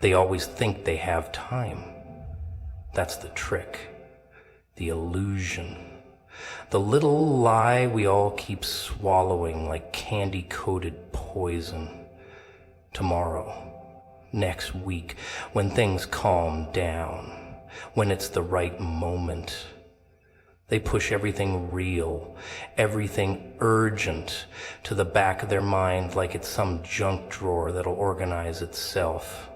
They always think they have time. That's the trick, the illusion, the little lie we all keep swallowing like candy-coated poison. Tomorrow, next week, when things calm down, when it's the right moment, they push everything real, everything urgent to the back of their mind like it's some junk drawer that'll organize itself.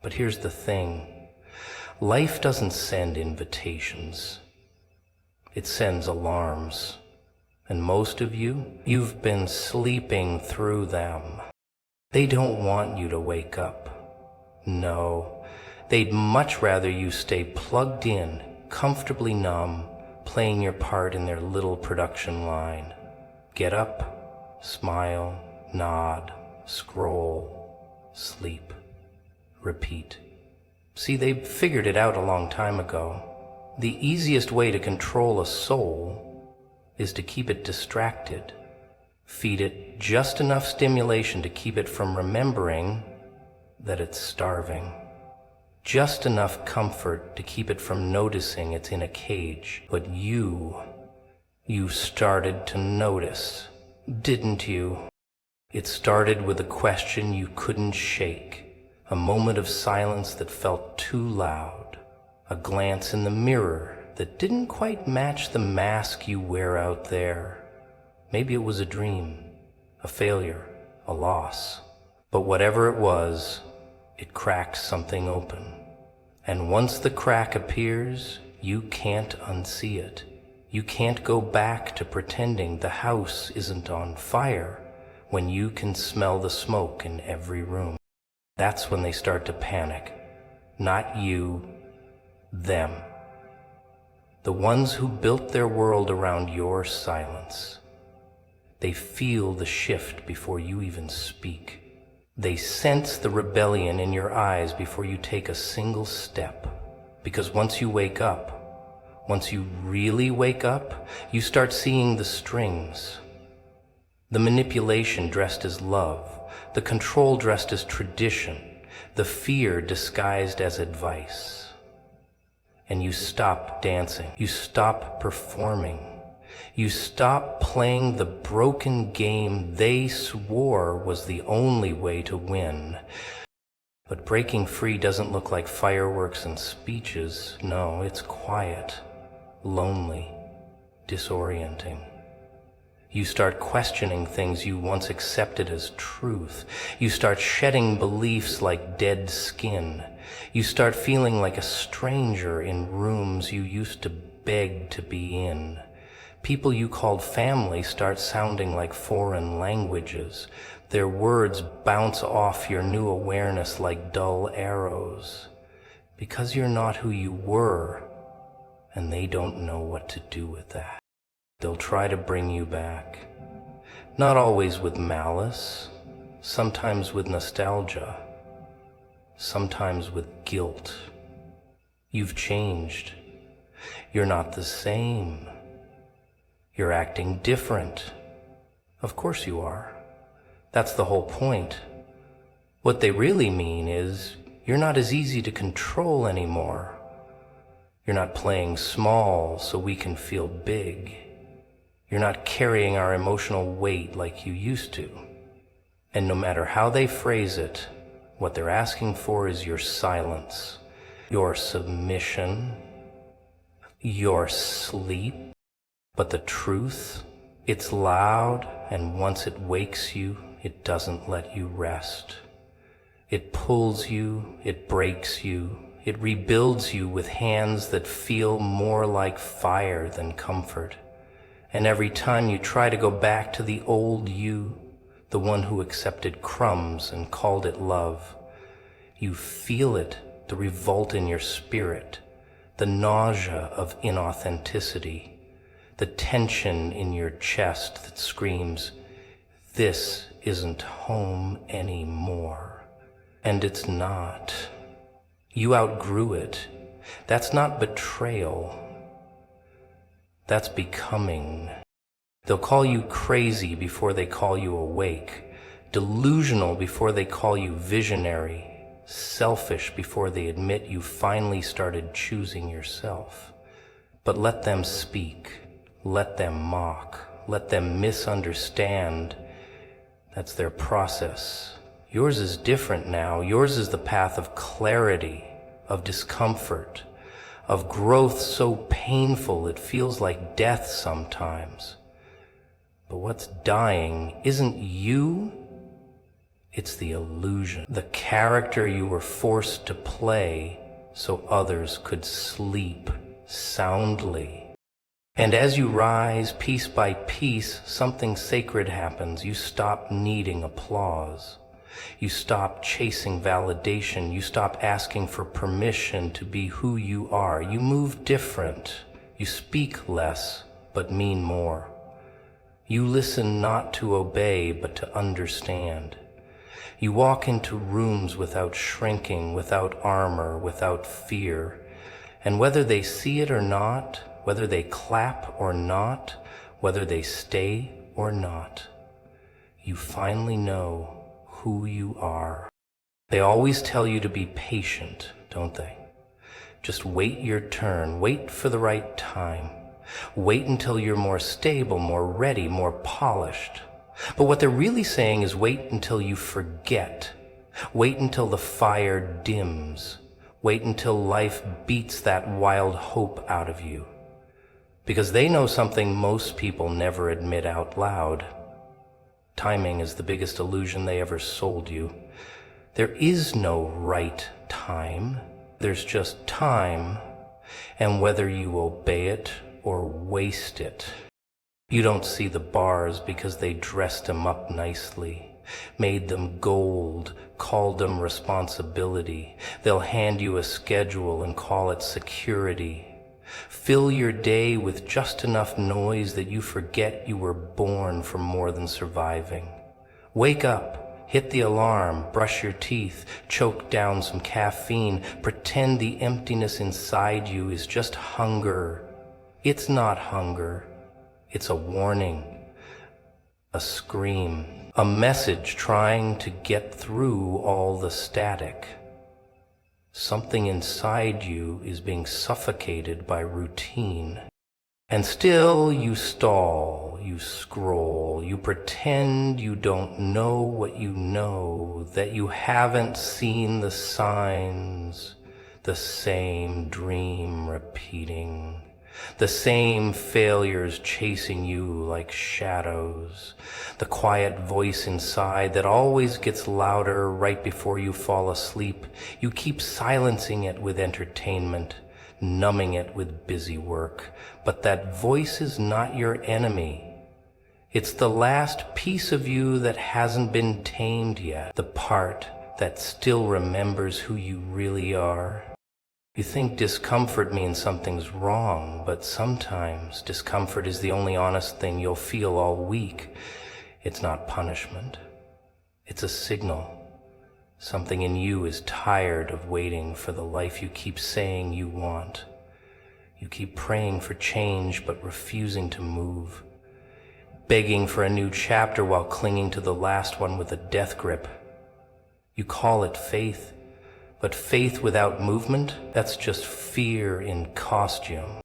But here's the thing. Life doesn't send invitations. It sends alarms. And most of you've been sleeping through them. They don't want you to wake up. No, they'd much rather you stay plugged in, comfortably numb, playing your part in their little production line. Get up, smile, nod, scroll, sleep, repeat. See, they figured it out a long time ago. The easiest way to control a soul is to keep it distracted. Feed it just enough stimulation to keep it from remembering that it's starving. Just enough comfort to keep it from noticing it's in a cage. But you started to notice, didn't you? It started with a question you couldn't shake, a moment of silence that felt too loud, a glance in the mirror that didn't quite match the mask you wear out there. Maybe it was a dream, a failure, a loss. But whatever it was, it cracked something open. And once the crack appears, you can't unsee it. You can't go back to pretending the house isn't on fire when you can smell the smoke in every room. That's when they start to panic. Not you, them. The ones who built their world around your silence. They feel the shift before you even speak. They sense the rebellion in your eyes before you take a single step. Because once you wake up, once you really wake up, you start seeing the strings. The manipulation dressed as love, the control dressed as tradition, the fear disguised as advice. And you stop dancing, you stop performing, you stop playing the broken game they swore was the only way to win. But breaking free doesn't look like fireworks and speeches. No, it's quiet, lonely, disorienting. You start questioning things you once accepted as truth. You start shedding beliefs like dead skin. You start feeling like a stranger in rooms you used to beg to be in. People you called family start sounding like foreign languages. Their words bounce off your new awareness like dull arrows. Because you're not who you were, and they don't know what to do with that. They'll try to bring you back. Not always with malice, sometimes with nostalgia, sometimes with guilt. You've changed. You're not the same. You're acting different. Of course you are. That's the whole point. What they really mean is you're not as easy to control anymore. You're not playing small so we can feel big. You're not carrying our emotional weight like you used to. And no matter how they phrase it, what they're asking for is your silence, your submission, your sleep. But the truth, it's loud, and once it wakes you, it doesn't let you rest. It pulls you, it breaks you, it rebuilds you with hands that feel more like fire than comfort. And every time you try to go back to the old you, the one who accepted crumbs and called it love, you feel it, the revolt in your spirit, the nausea of inauthenticity, the tension in your chest that screams, this isn't home anymore. And it's not. You outgrew it. That's not betrayal. That's becoming. They'll call you crazy before they call you awake, delusional before they call you visionary, selfish before they admit you finally started choosing yourself. But let them speak, let them mock, let them misunderstand. That's their process. Yours is different now. Yours is the path of clarity, of discomfort, of growth so painful it feels like death sometimes. But what's dying isn't you, it's the illusion, the character you were forced to play so others could sleep soundly. And as you rise piece by piece, something sacred happens. You stop needing applause. You stop chasing validation. You stop asking for permission to be who you are. You move different. You speak less, but mean more. You listen not to obey, but to understand. You walk into rooms without shrinking, without armor, without fear. And whether they see it or not, whether they clap or not, whether they stay or not, you finally know who you are. They always tell you to be patient, don't they? Just wait your turn, wait for the right time. Wait until you're more stable, more ready, more polished. But what they're really saying is wait until you forget. Wait until the fire dims. Wait until life beats that wild hope out of you. Because they know something most people never admit out loud. Timing is the biggest illusion they ever sold you. There is no right time. There's just time, and whether you obey it or waste it. You don't see the bars because they dressed them up nicely, made them gold, called them responsibility. They'll hand you a schedule and call it security. Fill your day with just enough noise that you forget you were born for more than surviving. Wake up, hit the alarm, brush your teeth, choke down some caffeine, pretend the emptiness inside you is just hunger. It's not hunger. It's a warning, a scream, a message trying to get through all the static. Something inside you is being suffocated by routine. And still you stall, you scroll, you pretend you don't know what you know, that you haven't seen the signs, the same dream repeating. The same failures chasing you like shadows. The quiet voice inside that always gets louder right before you fall asleep. You keep silencing it with entertainment, numbing it with busy work. But that voice is not your enemy. It's the last piece of you that hasn't been tamed yet. The part that still remembers who you really are. You think discomfort means something's wrong, but sometimes discomfort is the only honest thing you'll feel all week. It's not punishment. It's a signal. Something in you is tired of waiting for the life you keep saying you want. You keep praying for change but refusing to move. Begging for a new chapter while clinging to the last one with a death grip. You call it faith. But faith without movement, that's just fear in costume.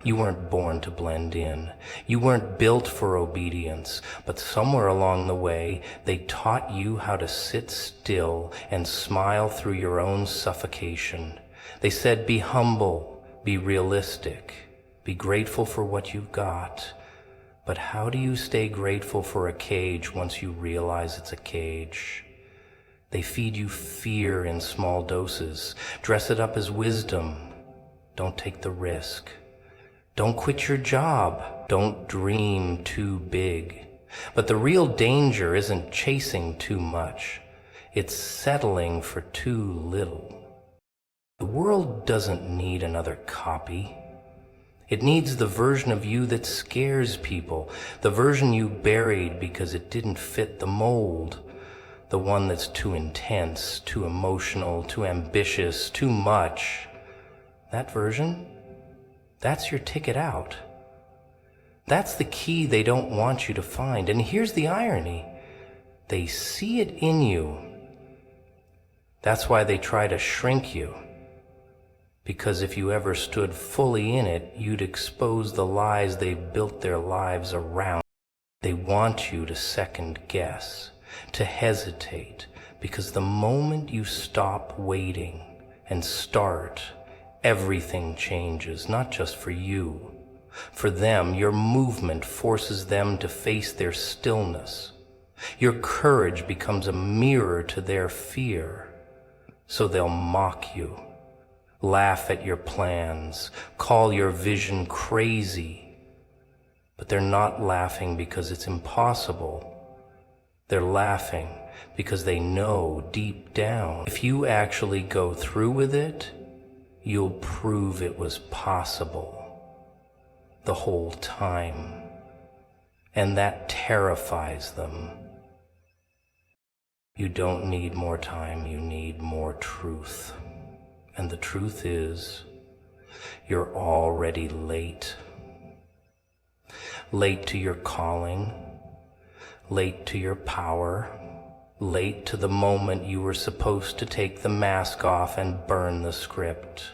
You weren't born to blend in. You weren't built for obedience. But somewhere along the way, they taught you how to sit still and smile through your own suffocation. They said, be humble, be realistic, be grateful for what you've got. But how do you stay grateful for a cage once you realize it's a cage? They feed you fear in small doses, dress it up as wisdom. Don't take the risk. Don't quit your job. Don't dream too big. But the real danger isn't chasing too much. It's settling for too little. The world doesn't need another copy. It needs the version of you that scares people, the version you buried because it didn't fit the mold. The one that's too intense, too emotional, too ambitious, too much. That version, that's your ticket out. That's the key they don't want you to find. And here's the irony. They see it in you. That's why they try to shrink you. Because if you ever stood fully in it, you'd expose the lies they've built their lives around. They want you to second guess, to hesitate, because the moment you stop waiting and start, everything changes, not just for you. For them, your movement forces them to face their stillness. Your courage becomes a mirror to their fear. So they'll mock you, laugh at your plans, call your vision crazy. But they're not laughing because it's impossible. They're laughing because they know deep down, if you actually go through with it, you'll prove it was possible the whole time. And that terrifies them. You don't need more time, you need more truth. And the truth is, you're already late. Late to your calling, late to your power, late to the moment you were supposed to take the mask off and burn the script.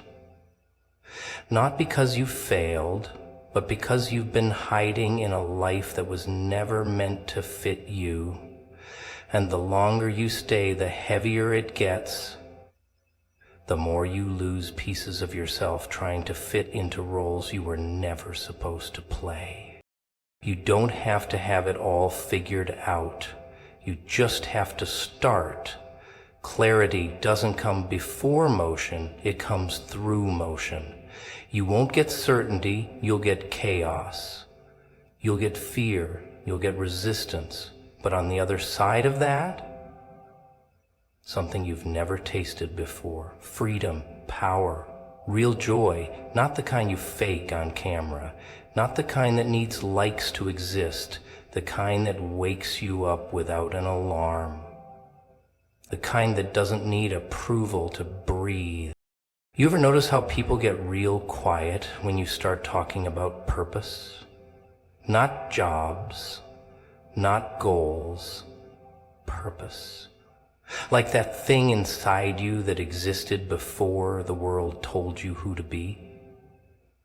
Not because you failed, but because you've been hiding in a life that was never meant to fit you. And the longer you stay, the heavier it gets, the more you lose pieces of yourself trying to fit into roles you were never supposed to play. You don't have to have it all figured out. You just have to start. Clarity doesn't come before motion, it comes through motion. You won't get certainty, you'll get chaos. You'll get fear, you'll get resistance. But on the other side of that, something you've never tasted before. Freedom, power, real joy, not the kind you fake on camera, not the kind that needs likes to exist, the kind that wakes you up without an alarm, the kind that doesn't need approval to breathe. You ever notice how people get real quiet when you start talking about purpose? Not jobs, not goals, purpose. Like that thing inside you that existed before the world told you who to be.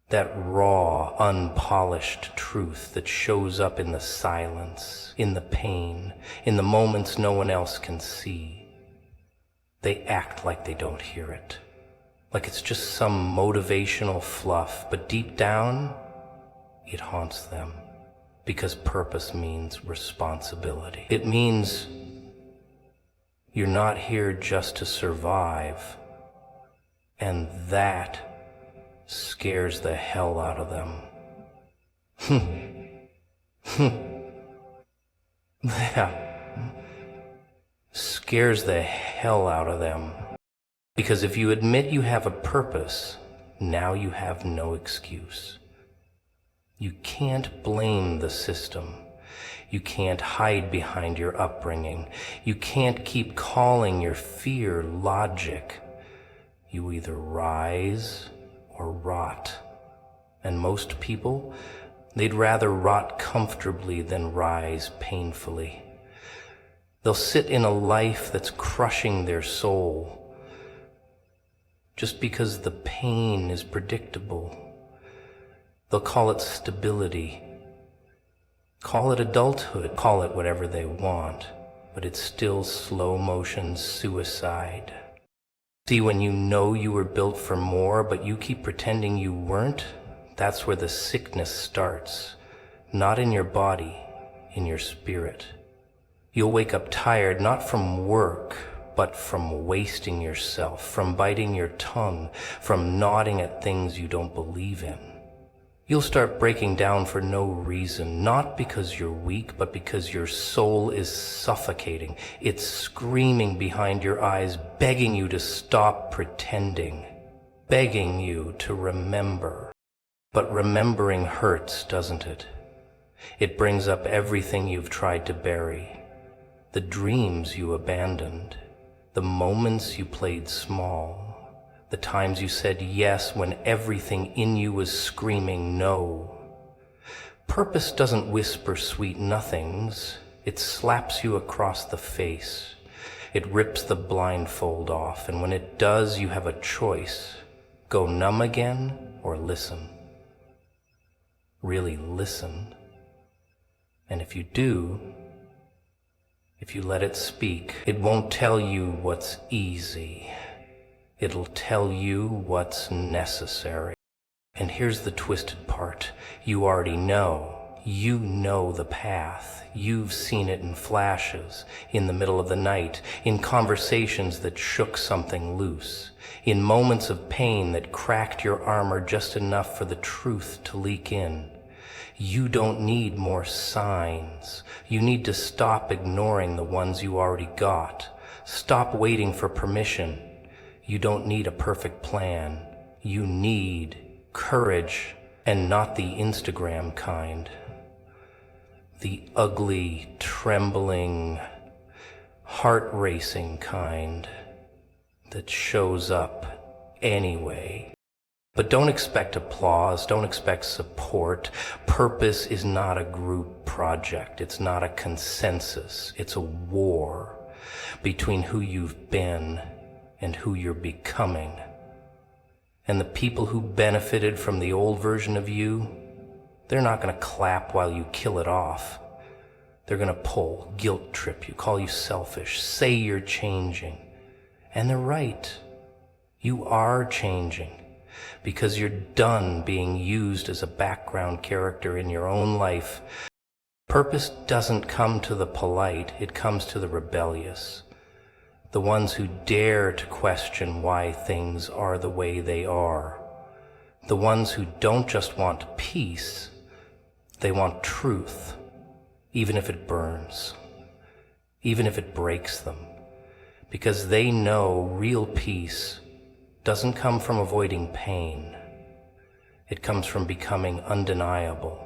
That raw, unpolished truth that shows up in the silence, in the pain, in the moments no one else can see. They act like they don't hear it, like it's just some motivational fluff, but deep down, it haunts them. Because purpose means responsibility. It means you're not here just to survive, and that scares the hell out of them. That scares the hell out of them. Because if you admit you have a purpose, now you have no excuse. You can't blame the system. You can't hide behind your upbringing. You can't keep calling your fear logic. You either rise or rot. And most people, they'd rather rot comfortably than rise painfully. They'll sit in a life that's crushing their soul just because the pain is predictable. They'll call it stability, call it adulthood, call it whatever they want, but it's still slow motion suicide. See, when you know you were built for more, but you keep pretending you weren't, that's where the sickness starts. Not in your body, in your spirit. You'll wake up tired, not from work, but from wasting yourself, from biting your tongue, from nodding at things you don't believe in. You'll start breaking down for no reason, not because you're weak, but because your soul is suffocating. It's screaming behind your eyes, begging you to stop pretending, begging you to remember. But remembering hurts, doesn't it? It brings up everything you've tried to bury, the dreams you abandoned, the moments you played small, the times you said yes when everything in you was screaming no. Purpose doesn't whisper sweet nothings. It slaps you across the face. It rips the blindfold off, and when it does, you have a choice. Go numb again or listen. Really listen. And if you do, if you let it speak, it won't tell you what's easy. It'll tell you what's necessary. And here's the twisted part. You already know. You know the path. You've seen it in flashes, in the middle of the night, in conversations that shook something loose, in moments of pain that cracked your armor just enough for the truth to leak in. You don't need more signs. You need to stop ignoring the ones you already got. Stop waiting for permission. You don't need a perfect plan. You need courage, and not the Instagram kind. The ugly, trembling, heart-racing kind that shows up anyway. But don't expect applause, don't expect support. Purpose is not a group project, it's not a consensus, it's a war between who you've been and who you're becoming. And the people who benefited from the old version of you, they're not going to clap while you kill it off. They're going to pull, guilt trip you, call you selfish, say you're changing. And they're right. You are changing because you're done being used as a background character in your own life. Purpose doesn't come to the polite, it comes to the rebellious. The ones who dare to question why things are the way they are. The ones who don't just want peace, they want truth, even if it burns, even if it breaks them, because they know real peace doesn't come from avoiding pain. It comes from becoming undeniable,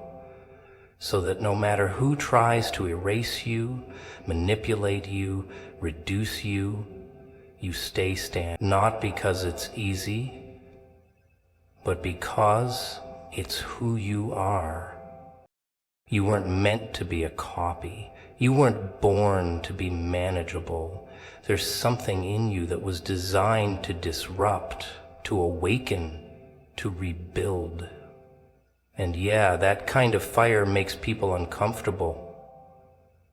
so that no matter who tries to erase you, manipulate you, reduce you, you stay stand. Not because it's easy, but because it's who you are. You weren't meant to be a copy. You weren't born to be manageable. There's something in you that was designed to disrupt, to awaken, to rebuild. And yeah, that kind of fire makes people uncomfortable.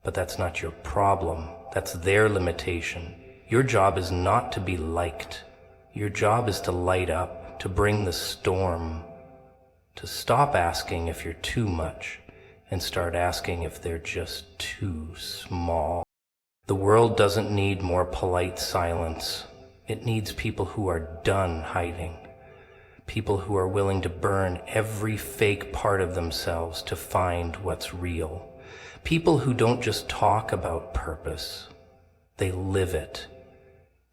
But that's not your problem. That's their limitation. Your job is not to be liked. Your job is to light up, to bring the storm, to stop asking if you're too much and start asking if they're just too small. The world doesn't need more polite silence. It needs people who are done hiding. People who are willing to burn every fake part of themselves to find what's real. People who don't just talk about purpose. They live it,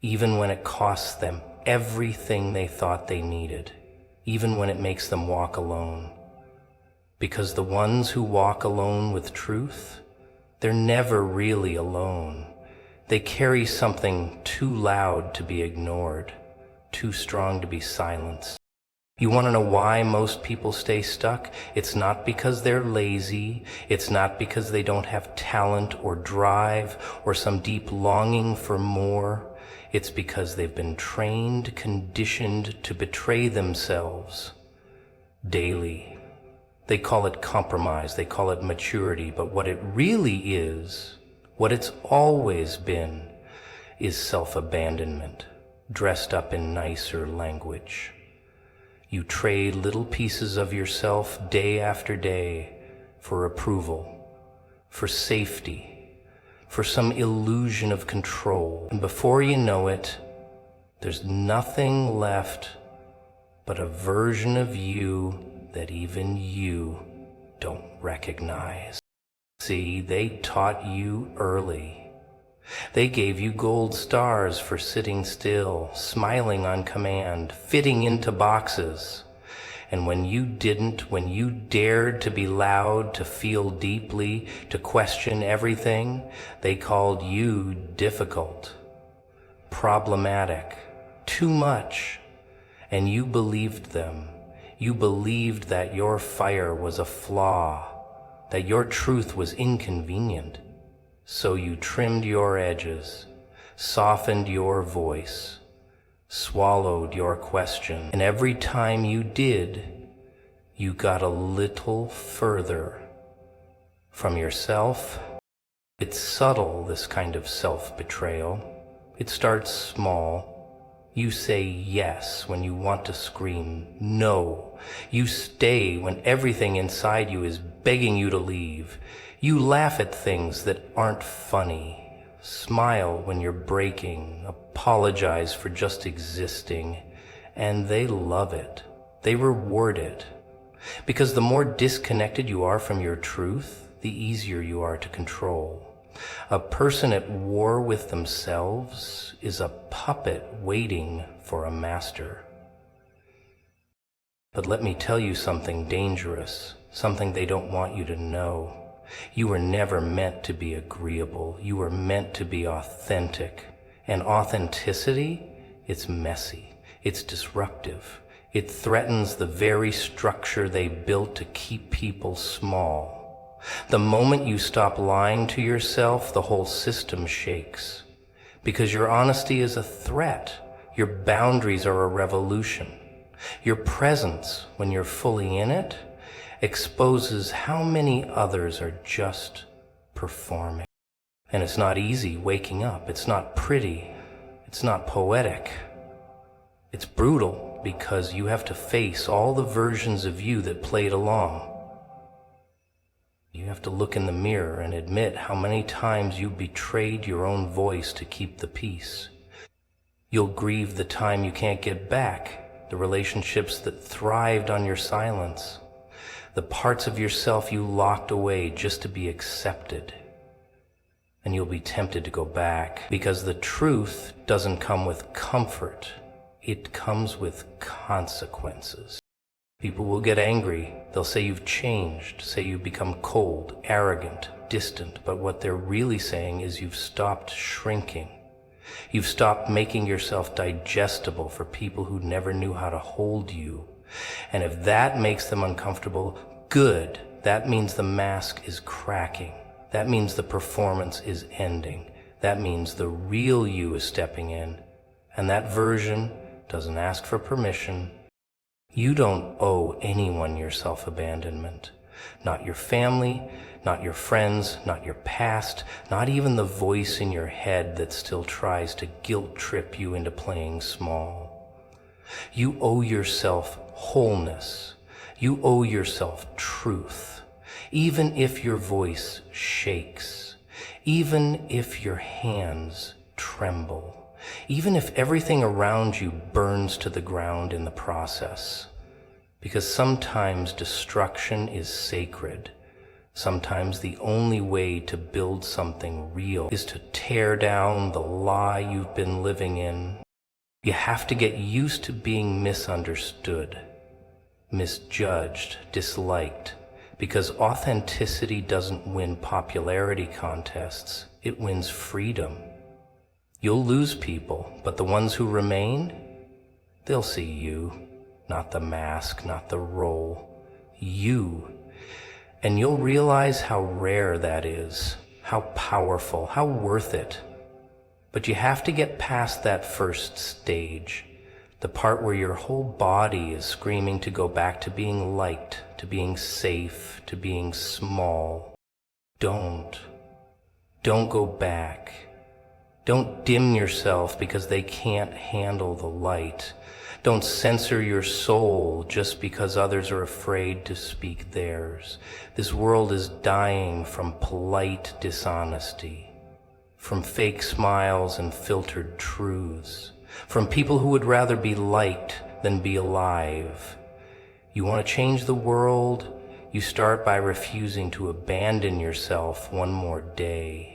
even when it costs them everything they thought they needed, even when it makes them walk alone. Because the ones who walk alone with truth, they're never really alone. They carry something too loud to be ignored, too strong to be silenced. You want to know why most people stay stuck? It's not because they're lazy. It's not because they don't have talent or drive or some deep longing for more. It's because they've been trained, conditioned to betray themselves daily. They call it compromise, they call it maturity, but what it really is, what it's always been, is self-abandonment, dressed up in nicer language. You trade little pieces of yourself day after day for approval, for safety, for some illusion of control. And before you know it, there's nothing left but a version of you that even you don't recognize. See, they taught you early. They gave you gold stars for sitting still, smiling on command, fitting into boxes. And when you didn't, when you dared to be loud, to feel deeply, to question everything, they called you difficult, problematic, too much. And you believed them. You believed that your fire was a flaw, that your truth was inconvenient. So you trimmed your edges, softened your voice, swallowed your question, and every time you did, you got a little further from yourself. It's subtle, this kind of self-betrayal. It starts small. You say yes when you want to scream no. You stay when everything inside you is begging you to leave. You laugh at things that aren't funny. Smile when you're breaking. Apologize for just existing. And they love it. They reward it. Because the more disconnected you are from your truth, the easier you are to control. A person at war with themselves is a puppet waiting for a master. But let me tell you something dangerous, something they don't want you to know. You were never meant to be agreeable. You were meant to be authentic. And authenticity, it's messy. It's disruptive. It threatens the very structure they built to keep people small. The moment you stop lying to yourself, the whole system shakes. Because your honesty is a threat. Your boundaries are a revolution. Your presence, when you're fully in it, exposes how many others are just performing. And it's not easy waking up. It's not pretty. It's not poetic. It's brutal because you have to face all the versions of you that played along. You have to look in the mirror and admit how many times you betrayed your own voice to keep the peace. You'll grieve the time you can't get back, the relationships that thrived on your silence, the parts of yourself you locked away just to be accepted. And you'll be tempted to go back because the truth doesn't come with comfort. It comes with consequences. People will get angry. They'll say you've changed, say you've become cold, arrogant, distant, but what they're really saying is you've stopped shrinking. You've stopped making yourself digestible for people who never knew how to hold you. And if that makes them uncomfortable, good. That means the mask is cracking. That means the performance is ending. That means the real you is stepping in. And that version doesn't ask for permission. You don't owe anyone your self-abandonment. Not your family, not your friends, not your past, not even the voice in your head that still tries to guilt-trip you into playing small. You owe yourself wholeness. You owe yourself truth. Even if your voice shakes, even if your hands tremble, even if everything around you burns to the ground in the process. Because sometimes destruction is sacred. Sometimes the only way to build something real is to tear down the lie you've been living in. You have to get used to being misunderstood, misjudged, disliked, because authenticity doesn't win popularity contests. It wins freedom. You'll lose people, but the ones who remain, they'll see you, not the mask, not the role, you. And you'll realize how rare that is, how powerful, how worth it. But you have to get past that first stage, the part where your whole body is screaming to go back to being liked, to being safe, to being small. Don't go back. Don't dim yourself because they can't handle the light. Don't censor your soul just because others are afraid to speak theirs. This world is dying from polite dishonesty, from fake smiles and filtered truths, from people who would rather be liked than be alive. You want to change the world? You start by refusing to abandon yourself one more day.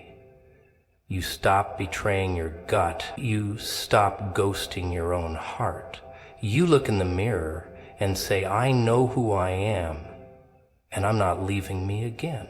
You stop betraying your gut. You stop ghosting your own heart. You look in the mirror and say, I know who I am, and I'm not leaving me again.